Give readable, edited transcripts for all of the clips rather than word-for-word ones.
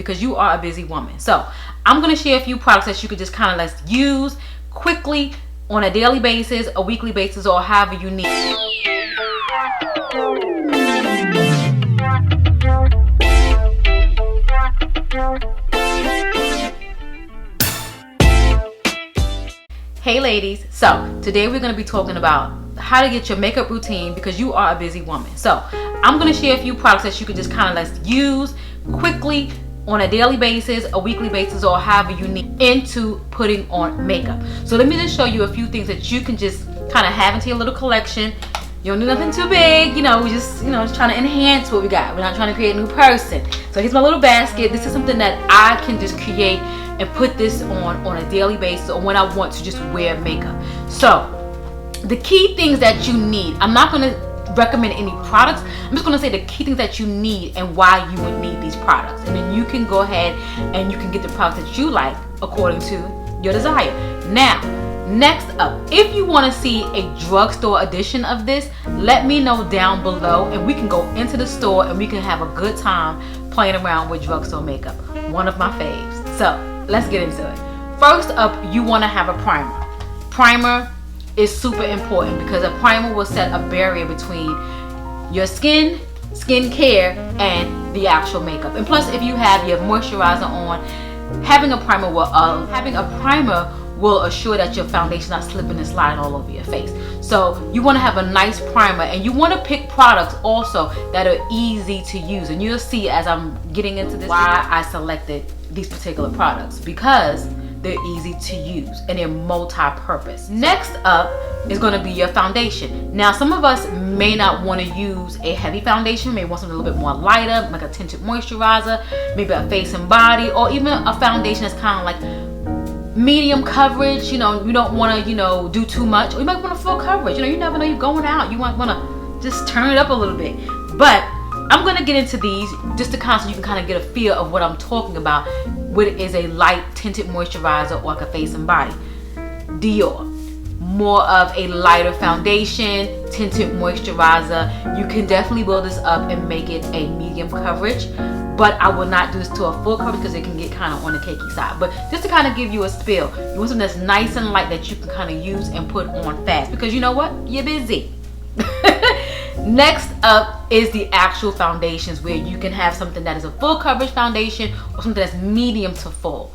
because you are a busy woman. So I'm going to share a few products that you could just kind of like use quickly on a daily basis, a weekly basis, or however you need. Hey ladies, so today we're going to be talking about how to get your makeup routine because you are a busy woman. So I'm going to share a few products that you could just kind of like use quickly on a daily basis, a weekly basis, or however you need into putting on makeup. So let me just show you a few things that you can just kind of have into your little collection. You don't need nothing too big, we're just trying to enhance what we got. We're not trying to create a new person. So here's my little basket. This is something that I can just create and put this on a daily basis or when I want to just wear makeup. So the key things that you need, I'm not going to recommend any products. I'm just going to say the key things that you need and why you would need these products, and then you can go ahead and you can get the products that you like according to your desire. Now, next up, if you want to see a drugstore edition of this, let me know down below and we can go into the store and we can have a good time playing around with drugstore makeup. One of my faves. So let's get into it. First up, you want to have a primer. Primer is super important because a primer will set a barrier between your skincare, and the actual makeup. And plus, if you have your moisturizer on, having a primer will assure that your foundation is not slipping and sliding all over your face. So you want to have a nice primer, and you want to pick products also that are easy to use. And you'll see as I'm getting into this why I selected these particular products, because they're easy to use and they're multi-purpose. Next up is going to be your foundation. Now, some of us may not want to use a heavy foundation, maybe want something a little bit more lighter, like a tinted moisturizer, maybe a face and body, or even a foundation that's kind of like medium coverage. You don't want to do too much, or you might want a full coverage. You never know, you're going out, you might want to just turn it up a little bit. But I'm going to get into these just to so you can kind of get a feel of what I'm talking about. What is a light tinted moisturizer or like a face and body. Dior, more of a lighter foundation, tinted moisturizer. You can definitely build this up and make it a medium coverage, but I will not do this to a full coverage because it can get kind of on the cakey side. But just to kind of give you a spill, you want something that's nice and light that you can kind of use and put on fast, because you know what? You're busy. Next up is the actual foundations, where you can have something that is a full coverage foundation or something that's medium to full.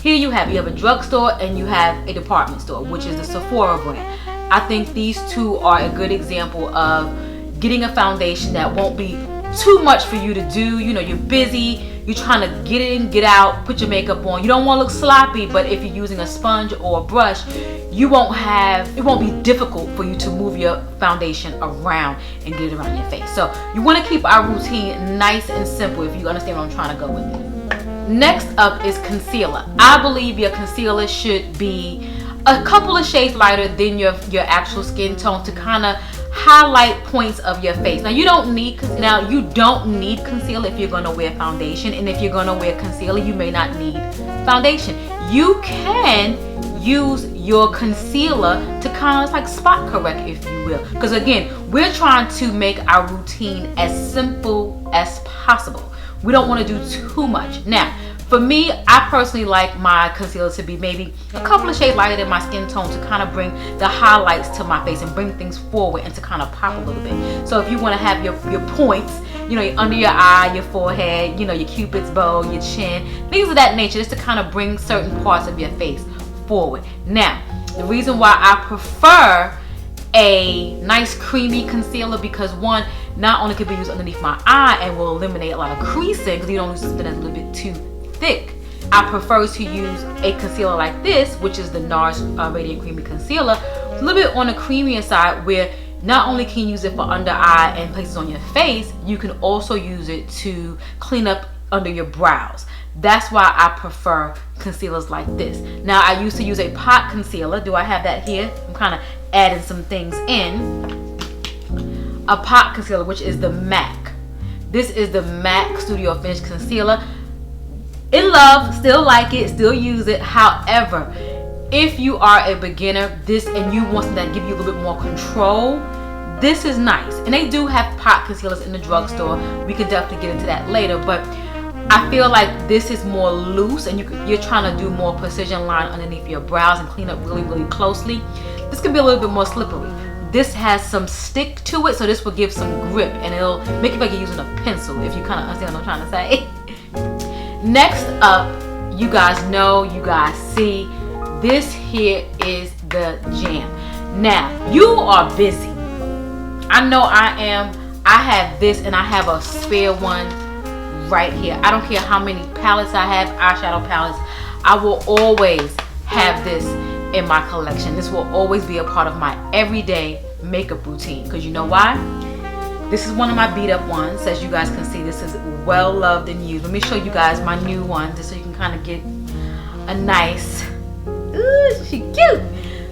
Here you have a drugstore and you have a department store, which is the Sephora brand. I think these two are a good example of getting a foundation that won't be too much for you to do. You're busy, you're trying to get in, get out, put your makeup on. You don't want to look sloppy, but if you're using a sponge or a brush, it won't be difficult for you to move your foundation around and get it around your face. So you want to keep our routine nice and simple, if you understand what I'm trying to go with it. Next up is concealer. I believe your concealer should be a couple of shades lighter than your actual skin tone to kind of highlight points of your face. Now you don't need concealer if you're going to wear foundation, and if you're going to wear concealer, you may not need foundation. You can use your concealer to kind of like spot correct, if you will, because again, we're trying to make our routine as simple as possible. We don't want to do too much. Now, for me, I personally like my concealer to be maybe a couple of shades lighter than my skin tone to kind of bring the highlights to my face and bring things forward and to kind of pop a little bit. So if you want to have your points, under your eye, your forehead, your cupid's bow, your chin, things of that nature, just to kind of bring certain parts of your face forward. Now, the reason why I prefer a nice creamy concealer, because one, not only can be used underneath my eye and will eliminate a lot of creasing because you don't use something that's a little bit too thick. I prefer to use a concealer like this, which is the NARS Radiant Creamy Concealer. It's a little bit on the creamier side, where not only can you use it for under eye and places on your face, you can also use it to clean up under your brows. That's why I prefer concealers like this. Now, I used to use a pot concealer. Do I have that here? I'm kind of adding some things in. A pot concealer, which is the MAC. This is the MAC Studio Finish Concealer. In love, still like it, still use it. However, if you are a beginner, and you want something that give you a little bit more control, this is nice. And they do have pot concealers in the drugstore. We can definitely get into that later. But I feel like this is more loose and you're trying to do more precision line underneath your brows and clean up really, really closely. This could be a little bit more slippery. This has some stick to it, so this will give some grip and it'll make it like you're using a pencil, if you kind of understand what I'm trying to say. Next up, you guys know, you guys see, this here is the jam. Now, you are busy. I know I am. I have this and I have a spare one right here. I don't care how many palettes I have, eyeshadow palettes, I will always have this in my collection. This will always be a part of my everyday makeup routine, because you know why? This is one of my beat up ones. As you guys can see, this is well loved and used. Let me show you guys my new one just so you can kind of get a nice, ooh, she cute.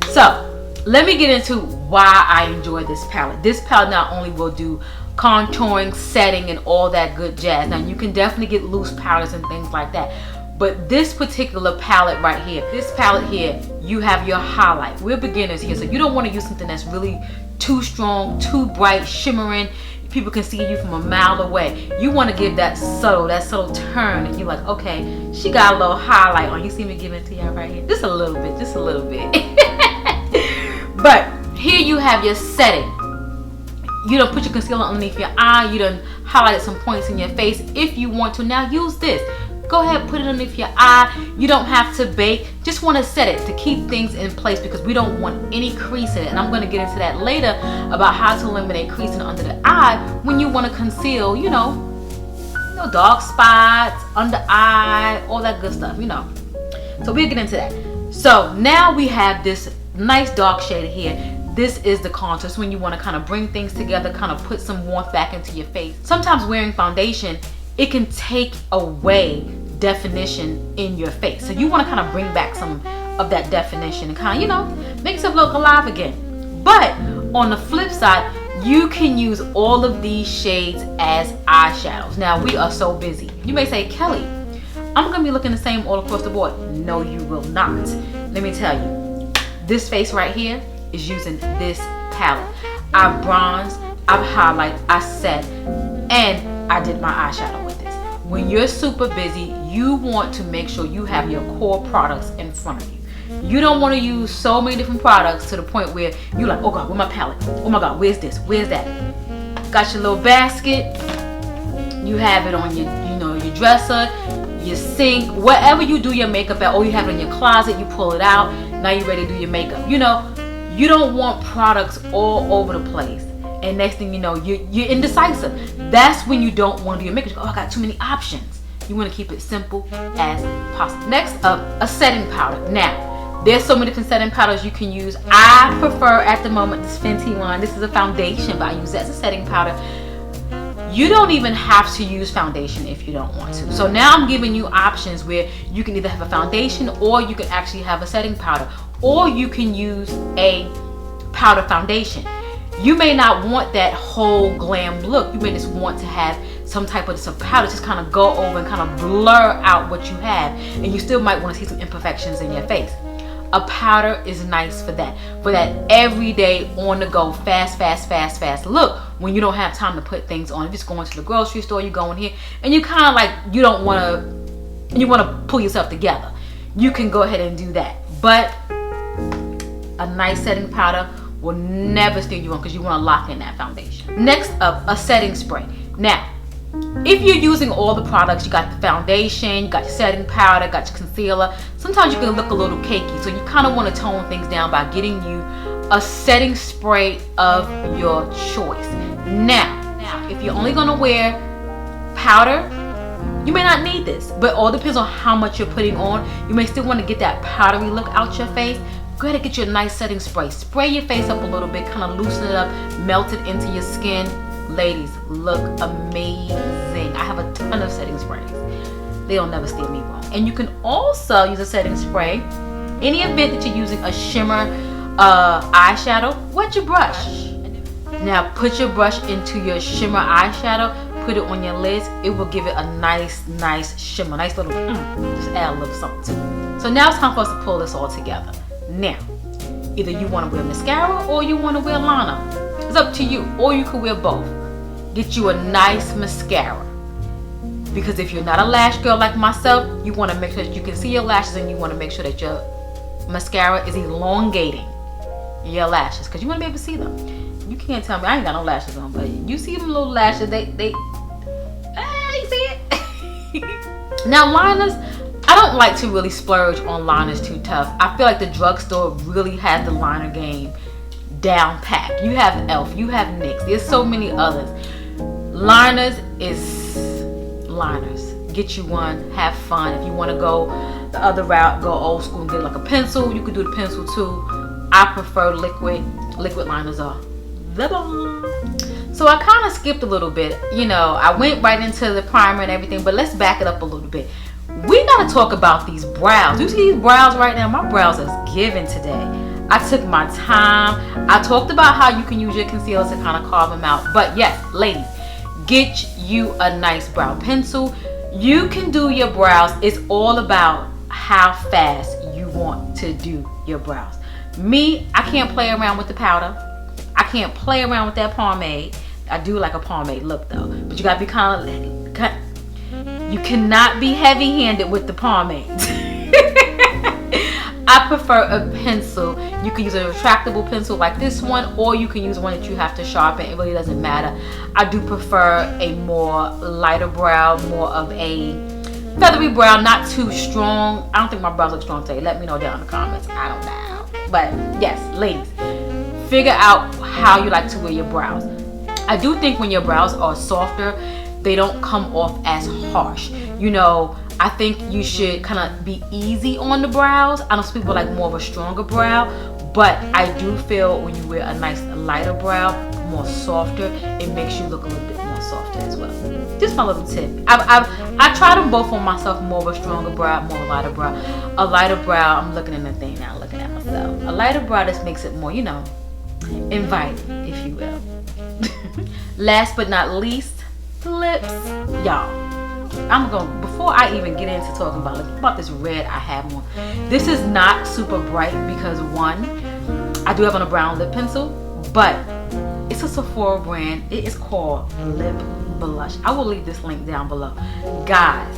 So let me get into why I enjoy this palette. This palette not only will do contouring, setting, and all that good jazz. Now you can definitely get loose powders and things like that, but this particular palette right here, this palette here, you have your highlight. We're beginners here, so you don't want to use something that's really too strong, too bright, shimmering. People can see you from a mile away. You want to give that subtle turn, and you're like, okay, she got a little highlight on. You see me giving it to y'all right here, just a little bit, just a little bit. But here you have your setting. You done put your concealer underneath your eye. You done highlighted some points in your face. If you want to, now use this. Go ahead, put it underneath your eye. You don't have to bake. Just want to set it to keep things in place, because we don't want any crease in it. And I'm going to get into that later about how to eliminate creasing under the eye when you want to conceal, you know, dark spots, under eye, all that good stuff, you know. So we'll get into that. So now we have this nice dark shade here. This is the contour. It's when you want to kind of bring things together, kind of put some warmth back into your face. Sometimes wearing foundation, it can take away definition in your face. So you want to kind of bring back some of that definition and kind of, you know, make yourself look alive again. But on the flip side, you can use all of these shades as eyeshadows. Now, we are so busy. You may say, Kelly, I'm going to be looking the same all across the board. No, you will not. Let me tell you, this face right here is using this palette. I bronzed, I highlight, I set, and I did my eyeshadow with this. When you're super busy, you want to make sure you have your core products in front of you. You don't want to use so many different products to the point where you're like, oh God, where's my palette? Oh my God, where's this? Where's that? Got your little basket. You have it on your, you know, your dresser, your sink, wherever you do your makeup at, or you have it in your closet, you pull it out, now you're ready to do your makeup. You know, you don't want products all over the place. And next thing you know, you're indecisive. That's when you don't want to do your makeup. Oh, I got too many options. You want to keep it simple as possible. Next up, a setting powder. Now, there's so many different setting powders you can use. I prefer at the moment this Fenty one. This is a foundation, but I use that as a setting powder. You don't even have to use foundation if you don't want to. So now I'm giving you options where you can either have a foundation, or you can actually have a setting powder, or you can use a powder foundation. You may not want that whole glam look. You may just want to have some type of some powder, just kind of go over and kind of blur out what you have, and you still might want to see some imperfections in your face. A powder is nice for that everyday on the go, fast look when you don't have time to put things on. If it's going to the grocery store, you go in here and you kind of like, you don't want to, you want to pull yourself together. You can go ahead and do that, but a nice setting powder will never steer you on, because you want to lock in that foundation. Next up, a setting spray. Now, if you're using all the products, you got the foundation, you got your setting powder, got your concealer, sometimes you can look a little cakey. So you kind of want to tone things down by getting you a setting spray of your choice. Now, if you're only going to wear powder, you may not need this, but all depends on how much you're putting on. You may still want to get that powdery look out your face. Go ahead and get you a nice setting spray. Spray your face up a little bit, kind of loosen it up, melt it into your skin. Ladies, look amazing. I have a ton of setting sprays. They'll never steer me wrong. And you can also use a setting spray. Any event that you're using a shimmer eyeshadow, wet your brush. Now put your brush into your shimmer eyeshadow, put it on your lids. It will give it a nice shimmer, nice little, just add a little something to it. So now it's time for us to pull this all together. Now, either you want to wear mascara or you want to wear liner. It's up to you, or you could wear both. Get you a nice mascara. because if you're not a lash girl like myself, you want to make sure that you can see your lashes, and you want to make sure that your mascara is elongating your lashes, because you want to be able to see them. You can't tell me I ain't got no lashes on, but you see them little lashes, you see it? Now liners, I don't like to really splurge on liners too tough. I feel like the drugstore really has the liner game down pat. You have e.l.f., you have NYX, there's so many others. Liners is liners. Get you one, have fun. If you want to go the other route, go old school and get like a pencil, you could do the pencil too. I prefer liquid liners are the bomb. So I kind of skipped a little bit, you know, I went right into the primer and everything, but let's back it up a little bit. We gotta talk about these brows. You see these brows right now? My brows is giving today. I took my time. I talked about how you can use your concealer to kind of carve them out. But yes, ladies, get you a nice brow pencil. You can do your brows. It's all about how fast you want to do your brows. Me, I can't play around with the powder. I can't play around with that pomade. I do like a pomade look though, but you gotta be kind of, you cannot be heavy-handed with the pomade. I prefer a pencil. You can use a retractable pencil like this one, or you can use one that you have to sharpen. It really doesn't matter. I do prefer a more lighter brow, more of a feathery brow, not too strong. I don't think my brows look strong today. Let me know down in the comments. I don't know. But yes, ladies, figure out how you like to wear your brows. I do think when your brows are softer, they don't come off as harsh. You know, I think you should kind of be easy on the brows. I know some people like more of a stronger brow, but I do feel when you wear a nice lighter brow, more softer, it makes you look a little bit more softer as well. Just my little tip. I tried them both on myself, more of a stronger brow, more lighter brow. A lighter brow, I'm looking at the thing now, looking at myself. A lighter brow just makes it more, you know, inviting, if you will. Last but not least, lips. Y'all, I'm going, before I even get into talking about this red I have on, this is not super bright because one, I do have on a brown lip pencil, but it's a Sephora brand. It is called Lip Blush. I will leave this link down below. Guys,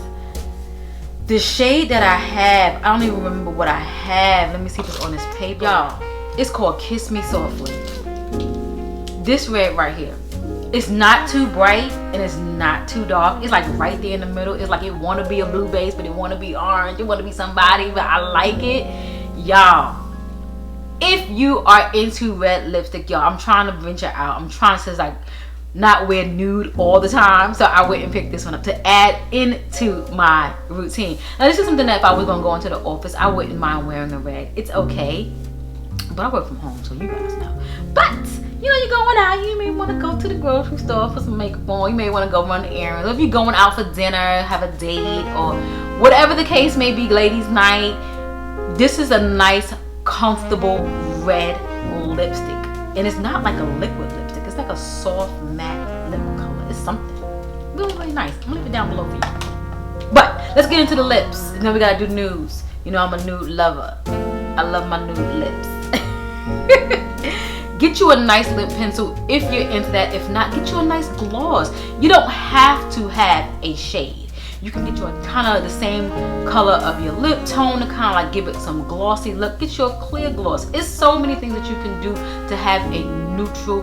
the shade that I have, I don't even remember what I have. Let me see if it's on this paper. Y'all, it's called Kiss Me Softly. This red right here. It's not too bright and it's not too dark. It's like right there in the middle. It's like it want to be a blue base, but it want to be orange. It want to be somebody, but I like it. Y'all, if you are into red lipstick, y'all, I'm trying to venture out. I'm trying to like not wear nude all the time. So I went and picked this one up to add into my routine. Now this is something that if I was going to go into the office, I wouldn't mind wearing a red. It's okay. But I work from home, so you guys know. But you know, you're going out, you may want to go to the grocery store for some makeup on, you may want to go run errands, or if you're going out for dinner, have a date, or whatever the case may be, ladies' night, this is a nice, comfortable red lipstick. And it's not like a liquid lipstick, it's like a soft matte lip color. It's something really, really nice. I'm gonna leave it down below for you. But let's get into the lips, and then we gotta do nudes. You know, I'm a nude lover. I love my nude lips. Get you a nice lip pencil if you're into that. If not, get you a nice gloss. You don't have to have a shade. You can get you a kind of the same color of your lip tone to kind of like give it some glossy look. Get you a clear gloss. It's so many things that you can do to have a neutral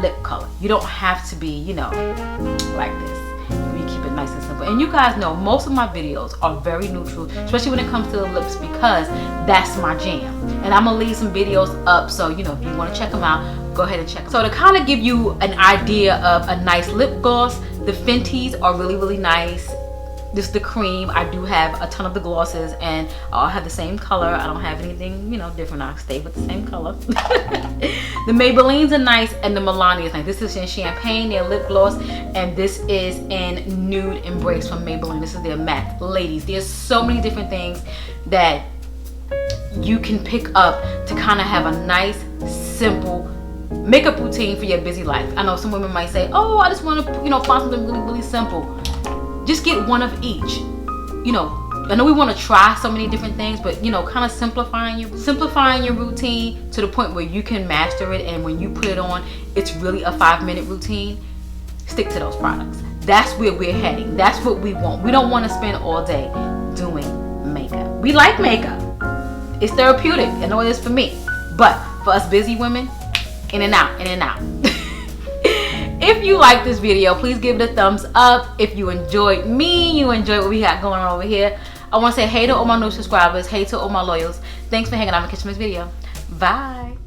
lip color. You don't have to be, you know, like this. You keep it nice and simple. And you guys know most of my videos are very neutral, especially when it comes to the lips, because that's my jam. And I'm gonna leave some videos up, so you know, if you want to check them out, go ahead and check them. So to kind of give you an idea of a nice lip gloss, the Fenty's are really, really nice. This is the cream. I do have a ton of the glosses, and I'll have the same color. I don't have anything, you know, different. I'll stay with the same color. The Maybellines are nice, and the Milani is nice. This is in Champagne, their lip gloss, and this is in Nude Embrace from Maybelline. This is their matte. Ladies, there's so many different things that you can pick up to kind of have a nice, simple makeup routine for your busy life. I know some women might say, oh, I just want to, you know, find something really, really simple. Just get one of each. You know, I know we want to try so many different things, but you know, kind of simplifying your routine to the point where you can master it, and when you put it on, it's really a 5-minute routine. Stick to those products. that's where we're heading. That's what we want. We don't want to spend all day doing makeup. We like makeup. It's therapeutic. I know it is for me. But for us busy women, in and out, in and out. If you like this video, please give it a thumbs up. If you enjoyed me, you enjoyed what we got going on over here, I want to say hey to all my new subscribers, hey to all my loyals. Thanks for hanging out and catching this video. Bye.